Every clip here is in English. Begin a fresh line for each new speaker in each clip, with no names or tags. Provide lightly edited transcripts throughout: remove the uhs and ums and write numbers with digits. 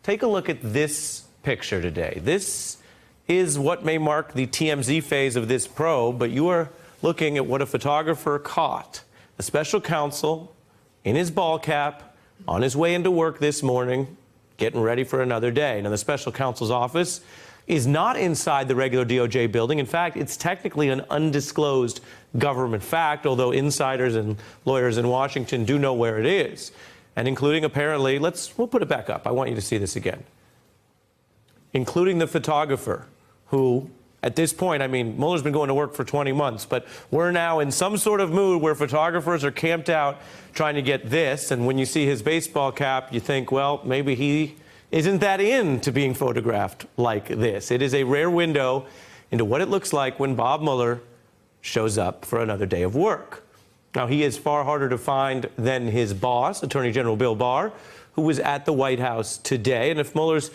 take a look at this picture today. This is what may mark the TMZ phase of this probe, but you are looking at what a photographer caught. A special counsel in his ball cap, on his way into work this morning, getting ready for another day. Now, the special counsel's office is not inside the regular DOJ building. In fact, it's technically an undisclosed government fact, although insiders and lawyers in Washington do know where it is. And including, apparently, we'll put it back up. I want you to see this again. Including the photographer who, at this point, I mean, Mueller's been going to work for 20 months, but we're now in some sort of mood where photographers are camped out trying to get this. And when you see his baseball cap, you think, well, maybe he isn't that into being photographed like this. It is a rare window into what it looks like when Bob Mueller shows up for another day of work. Now, he is far harder to find than his boss, Attorney General Bill Barr, who was at the White House today. And if Mueller's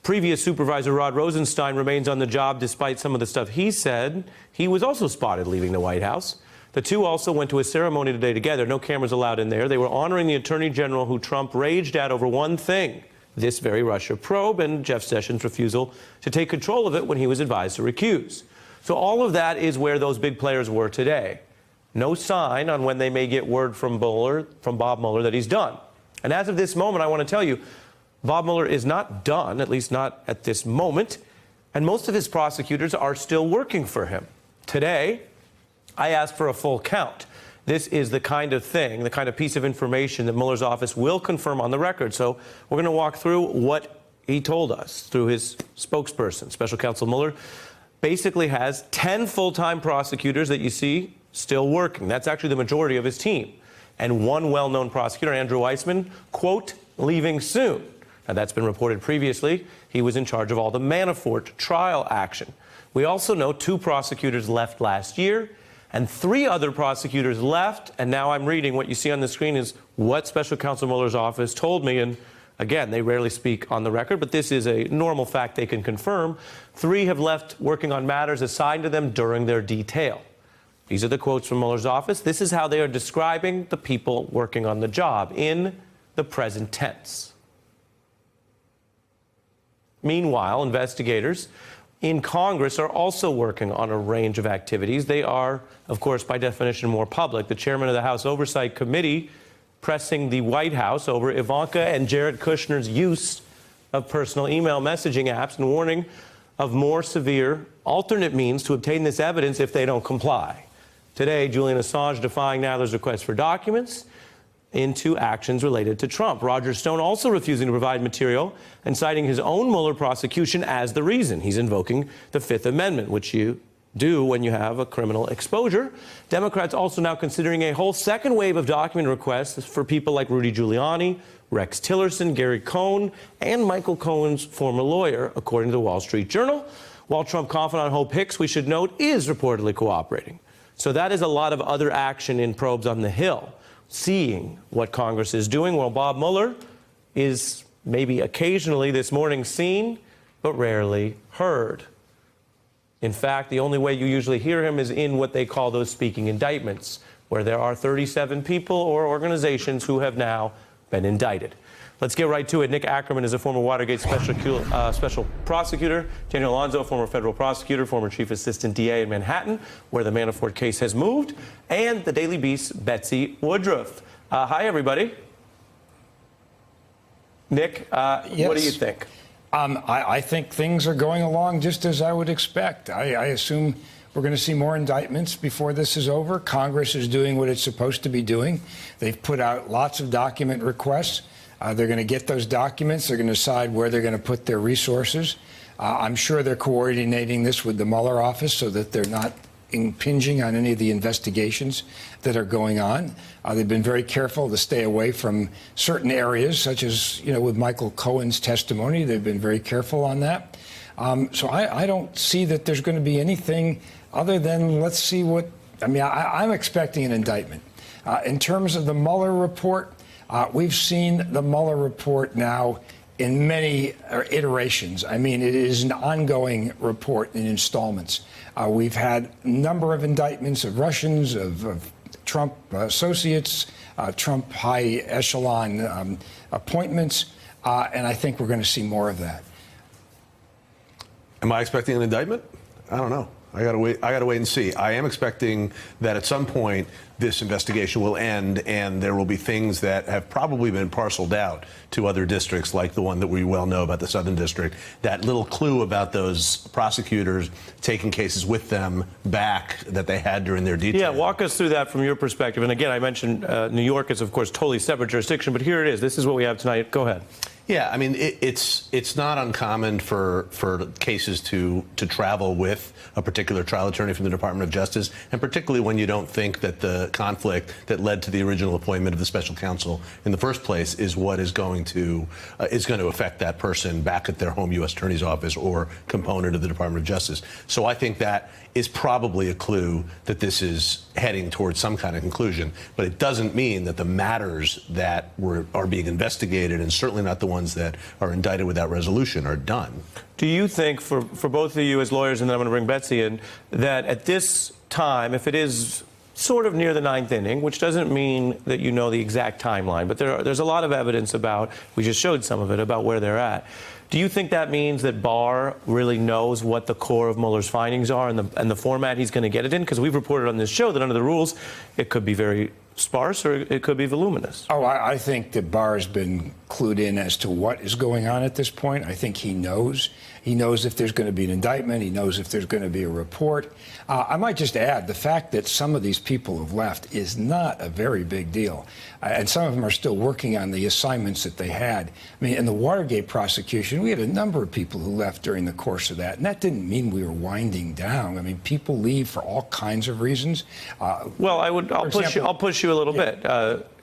previous supervisor, Rod Rosenstein, remains on the job despite some of the stuff he said, he was also spotted leaving the White House. The two also went to a ceremony today together. No cameras allowed in there. They were honoring the Attorney General who Trump raged at over one thing: this very Russia probe and Jeff Sessions' refusal to take control of it when he was advised to recuse. So all of that is where those big players were today. No sign on when they may get word from Bob Mueller that he's done. And as of this moment, I want to tell you, Bob Mueller is not done, at least not at this moment, and most of his prosecutors are still working for him. Today, I asked for a full count. This is the kind of thing, the kind of piece of information that Mueller's office will confirm on the record. So we're going to walk through what he told us through his spokesperson. Special Counsel Mueller basically has 10 full-time prosecutors that you see still working. That's actually the majority of his team. And one well-known prosecutor, Andrew Weissmann, quote, leaving soon. Now, that's been reported previously. He was in charge of all the Manafort trial action. We also know 2 prosecutors left last year, and 3 other prosecutors left. And now I'm reading what you see on the screen is what Special Counsel Mueller's office told me. And again, they rarely speak on the record, but this is a normal fact they can confirm. 3 have left working on matters assigned to them during their detail. These are the quotes from Mueller's office. This is how they are describing the people working on the job in the present tense. Meanwhile, investigators in Congress are also working on a range of activities. They are, of course, by definition, more public. The chairman of the House Oversight Committee pressing the White House over Ivanka and Jared Kushner's use of personal email messaging apps and warning of more severe alternate means to obtain this evidence if they don't comply. Today, Julian Assange defying Nadler's request for documents into actions related to Trump. Roger Stone also refusing to provide material and citing his own Mueller prosecution as the reason. He's invoking the Fifth Amendment, which you do when you have a criminal exposure. Democrats also now considering a whole second wave of document requests for people like Rudy Giuliani, Rex Tillerson, Gary Cohn, and Michael Cohen's former lawyer, according to the Wall Street Journal. While Trump confidant Hope Hicks, we should note, is reportedly cooperating. So that is a lot of other action in probes on the Hill, seeing what Congress is doing, while Bob Mueller is maybe occasionally this morning seen, but rarely heard. In fact, the only way you usually hear him is in what they call those speaking indictments, where there are 37 people or organizations who have now been indicted. Let's get right to it. Nick Ackerman is a former Watergate special prosecutor. Daniel Alonzo, former federal prosecutor, former chief assistant DA in Manhattan, where the Manafort case has moved. And the Daily Beast's Betsy Woodruff. Hi, everybody. Nick, yes. What do you think?
I think things are going along just as I would expect. I assume we're going to see more indictments before this is over. Congress is doing what it's supposed to be doing. They've put out lots of document requests. They're going to get those documents. They're going to decide where they're going to put their resources. I'm sure they're coordinating this with the Mueller office so that they're not impinging on any of the investigations that are going on. They've been very careful to stay away from certain areas, such as, with Michael Cohen's testimony. They've been very careful on that. So I don't see that there's going to be anything other than let's see what, I'm expecting an indictment. In terms of the Mueller report, we've seen the Mueller report now in many iterations. It is an ongoing report in installments. We've had a number of indictments of Russians, of Trump associates, Trump high echelon appointments. and I think we're going to see more of that.
Am I expecting an indictment? I don't know. I gotta wait and see. I am expecting that at some point this investigation will end, and there will be things that have probably been parceled out to other districts, like the one that we well know about, the Southern District. That little clue about those prosecutors taking cases with them back that they had during their detail.
Yeah, walk us through that from your perspective. And again, I mentioned New York is, of course, totally separate jurisdiction, but here it is. This is what we have tonight. Go ahead.
Yeah, I mean, it's not uncommon for cases to travel with a particular trial attorney from the Department of Justice, and particularly when you don't think that the conflict that led to the original appointment of the special counsel in the first place is what is going to affect that person back at their home U.S. Attorney's office or component of the Department of Justice. So I think that is probably a clue that this is heading towards some kind of conclusion, but it doesn't mean that the matters that are being investigated, and certainly not the ones that are indicted without resolution, are done.
Do you think, for both of you as lawyers, and then I'm going to bring Betsy in, that at this time, if it is sort of near the ninth inning, which doesn't mean that you know the exact timeline, but there's a lot of evidence about, we just showed some of it, about where they're at. Do you think that means that Barr really knows what the core of Mueller's findings are and the format he's going to get it in? Because we've reported on this show that under the rules, it could be very sparse or it could be voluminous.
Oh, I think that Barr has been clued in as to what is going on at this point. I think he knows. He knows if there's going to be an indictment. He knows if there's going to be a report. I might just add, the fact that some of these people have left is not a very big deal. And some of them are still working on the assignments that they had. I mean, in the Watergate prosecution, we had a number of people who left during the course of that. And that didn't mean we were winding down. I mean, people leave for all kinds of reasons.
Well, I'll push you a little bit.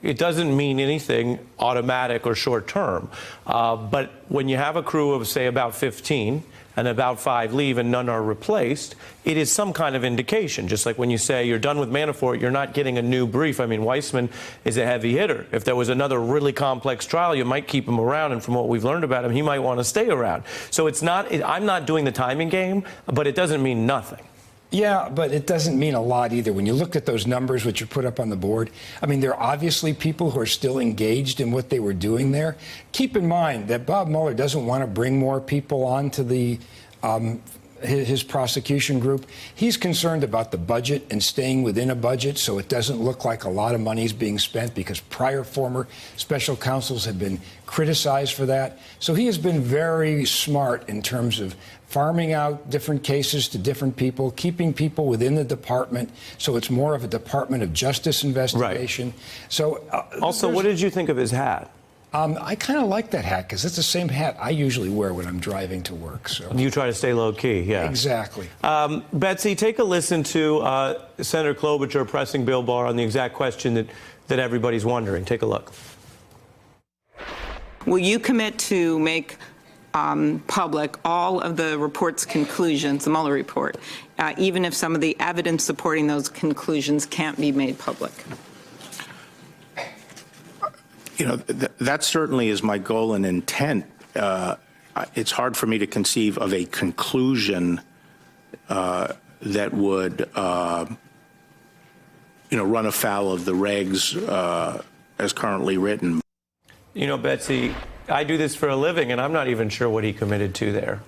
It doesn't mean anything automatic or short term. But when you have a crew of, say, about 15 and about 5 leave and none are replaced, it is some kind of indication. Just like when you say you're done with Manafort, you're not getting a new brief. I mean, Weissman is a heavy hitter. If there was another really complex trial, you might keep him around. And from what we've learned about him, he might want to stay around. So it's not, I'm not doing the timing game, but it doesn't mean nothing.
Yeah, but it doesn't mean a lot either. When you look at those numbers which are put up on the board, I mean, there are obviously people who are still engaged in what they were doing there. Keep in mind that Bob Mueller doesn't want to bring more people onto the his prosecution group. He's concerned about the budget and staying within a budget so it doesn't look like a lot of money is being spent, because prior former special counsels have been criticized for that. So he has been very smart in terms of farming out different cases to different people, keeping people within the department so it's more of a Department of Justice investigation.
Right.
So
also, what did you think of his hat?
I kind of like that hat because it's the same hat I usually wear when I'm driving to work. So
you try to stay low key, yeah.
Exactly.
Betsy, take a listen to Senator Klobuchar pressing Bill Barr on the exact question that everybody's wondering. Take a look.
Will you commit to make public all of the report's conclusions, the Mueller report, even if some of the evidence supporting those conclusions can't be made public?
You know, that certainly is my goal and intent. It's hard for me to conceive of a conclusion that would, run afoul of the regs as currently written.
You know, Betsy, I do this for a living, and I'm not even sure what he committed to there.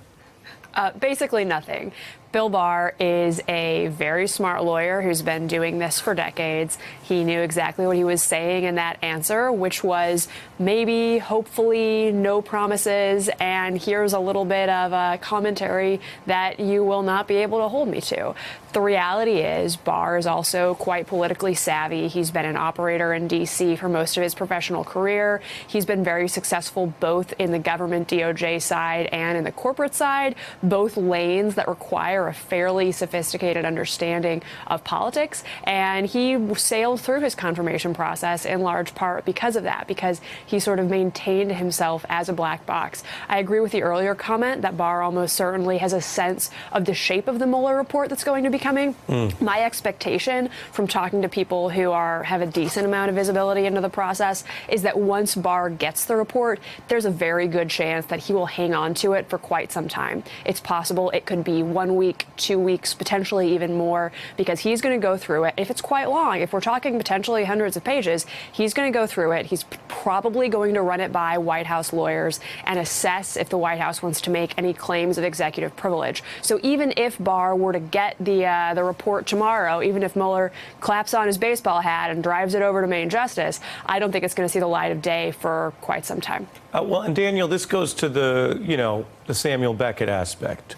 Basically nothing. Bill Barr is a very smart lawyer who's been doing this for decades. He knew exactly what he was saying in that answer, which was maybe, hopefully, no promises, and here's a little bit of a commentary that you will not be able to hold me to. The reality is Barr is also quite politically savvy. He's been an operator in D.C. for most of his professional career. He's been very successful both in the government DOJ side and in the corporate side, both lanes that require a fairly sophisticated understanding of politics. And he sailed through his confirmation process in large part because of that, because he sort of maintained himself as a black box. I agree with the earlier comment that Barr almost certainly has a sense of the shape of the Mueller report that's going to be coming. My expectation from talking to people who have a decent amount of visibility into the process is that once Barr gets the report, there's a very good chance that he will hang on to it for quite some time. It's possible it could be 1 week, week, 2 weeks, potentially even more, because he's going to go through it. If it's quite long, if we're talking potentially hundreds of pages, he's going to go through it. He's probably going to run it by White House lawyers and assess if the White House wants to make any claims of executive privilege. So even if Barr were to get the report tomorrow, even if Mueller claps on his baseball hat and drives it over to main justice, I don't think it's going to see the light of day for quite some time.
Well, and Daniel, this goes to the Samuel Beckett aspect,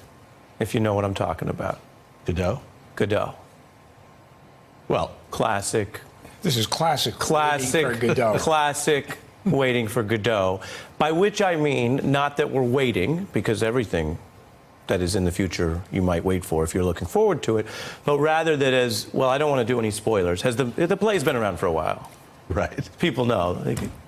if you know what I'm talking about. Godot.
Well,
Classic.
This is classic waiting for Godot.
Classic waiting for Godot. By which I mean, not that we're waiting, because everything that is in the future you might wait for if you're looking forward to it, but rather that as, well, I don't want to do any spoilers. The play's been around for a while.
right.
People know.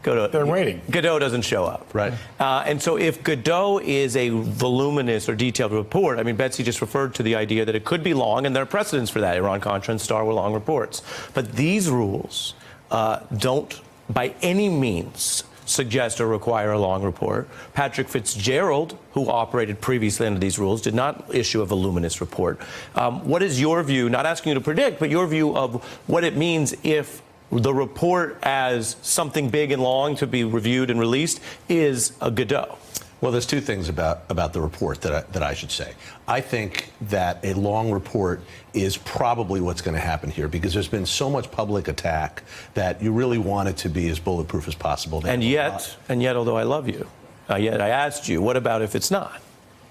They're waiting.
Godot doesn't show up.
Right.
And so if Godot is a voluminous or detailed report, I mean, Betsy just referred to the idea that it could be long, and there are precedents for that. Iran-Contra and Starr were long reports. But these rules don't by any means suggest or require a long report. Patrick Fitzgerald, who operated previously under these rules, did not issue a voluminous report. What is your view, not asking you to predict, but your view of what it means if the report as something big and long to be reviewed and released is a Godot?
Well, there's two things about the report that I should say. I think that a long report is probably what's going to happen here, because there's been so much public attack that you really want it to be as bulletproof as possible.
And yet, although I love you, yet I asked you, what about if it's not?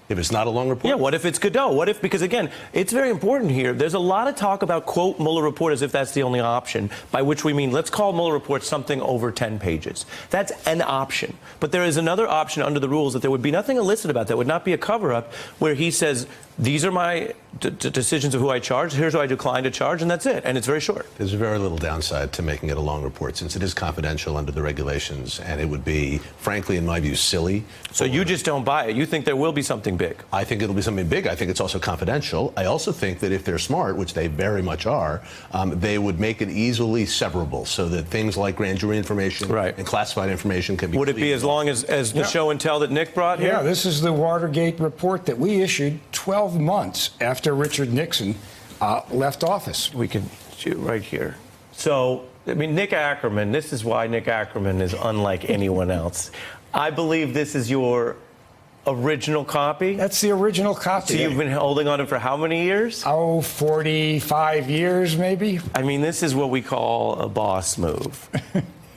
If it's not a long report?
Yeah, what if it's Godot? What if, because again, it's very important here. There's a lot of talk about, quote, Mueller report as if that's the only option, by which we mean let's call Mueller report something over 10 pages. That's an option. But there is another option under the rules that there would be nothing illicit about, that would not be a cover-up, where he says, these are my decisions of who I charge, here's who I decline to charge, and that's it. And it's very short.
There's very little downside to making it a long report, since it is confidential under the regulations, and it would be, frankly, in my view, silly.
So you just don't buy it. You think there will be something big?
I think it'll be something big. I think it's also confidential. I also think that if they're smart, which they very much are, they would make it easily severable, so that things like grand jury information and classified information can be.
Would it be as long as the show and tell that Nick brought here?
Yeah, this is the Watergate report that we issued 12 months after Richard Nixon left office.
We can shoot right here. So, I mean, Nick Ackerman, this is why Nick Ackerman is unlike anyone else. I believe this is your original copy?
That's the original copy.
So you've been holding on to it for how many years?
45 years, maybe.
I mean, this is what we call a boss move.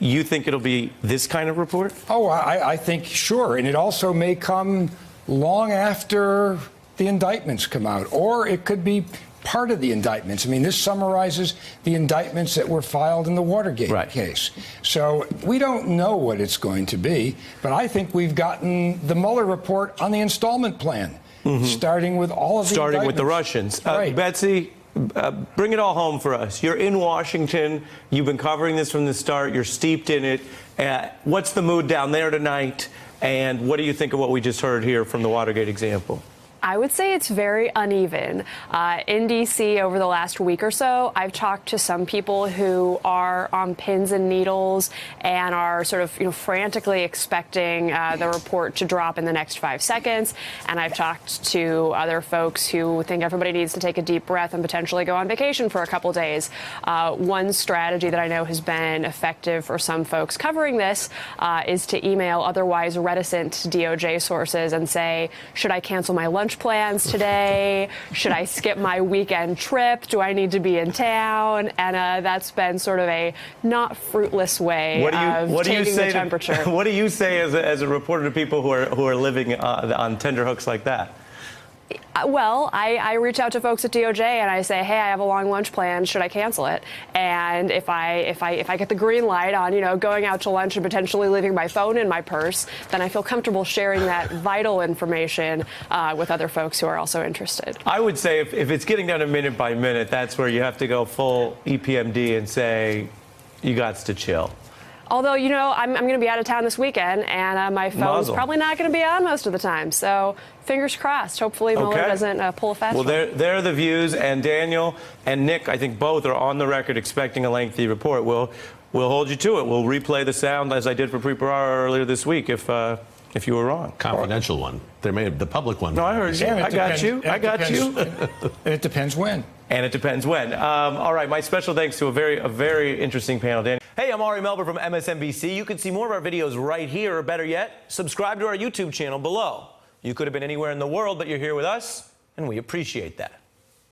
You think it'll be this kind of report?
Oh, I think, sure. And it also may come long after the indictments come out, or it could be part of the indictments. I mean, this summarizes the indictments that were filed in the Watergate case. So we don't know what it's going to be, but I think we've gotten the Mueller report on the installment plan, starting with all of the
Starting with the Russians. Betsy, bring it all home for us. You're in Washington. You've been covering this from the start. You're steeped in it. What's the mood down there tonight? And what do you think of what we just heard here from the Watergate example?
I would say it's very uneven. In D.C. over the last week or so, I've talked to some people who are on pins and needles and are sort of, frantically expecting the report to drop in the next 5 seconds. And I've talked to other folks who think everybody needs to take a deep breath and potentially go on vacation for a couple days. One strategy that I know has been effective for some folks covering this is to email otherwise reticent DOJ sources and say, should I cancel my lunch plans today? Should I skip my weekend trip? Do I need to be in town? And that's been sort of a not fruitless way of taking the temperature.
What do you say as a reporter to people who are living on tenterhooks like that?
Well, I reach out to folks at DOJ and I say, hey, I have a long lunch plan. Should I cancel it? And if I get the green light on, going out to lunch and potentially leaving my phone in my purse, then I feel comfortable sharing that vital information with other folks who are also interested.
I would say if it's getting down to minute by minute, that's where you have to go full EPMD and say, you got to chill.
Although, I'm going to be out of town this weekend, and my phone's probably not going to be on most of the time. So fingers crossed. Hopefully Mueller doesn't pull a fast one.
Well, there are the views. And Daniel and Nick, I think both are on the record expecting a lengthy report. We'll hold you to it. We'll replay the sound as I did for Preet Bharara earlier this week if if you were wrong.
Confidential one. There may have the public one.
No, I heard you.
And it
I got
depends-
you.
and it
I got
depends-
you.
And it depends when.
And it depends when. All right, my special thanks to a very interesting panel, Danny. Hey, I'm Ari Melber from MSNBC. You can see more of our videos right here, or better yet, subscribe to our YouTube channel below. You could have been anywhere in the world, but you're here with us, and we appreciate that.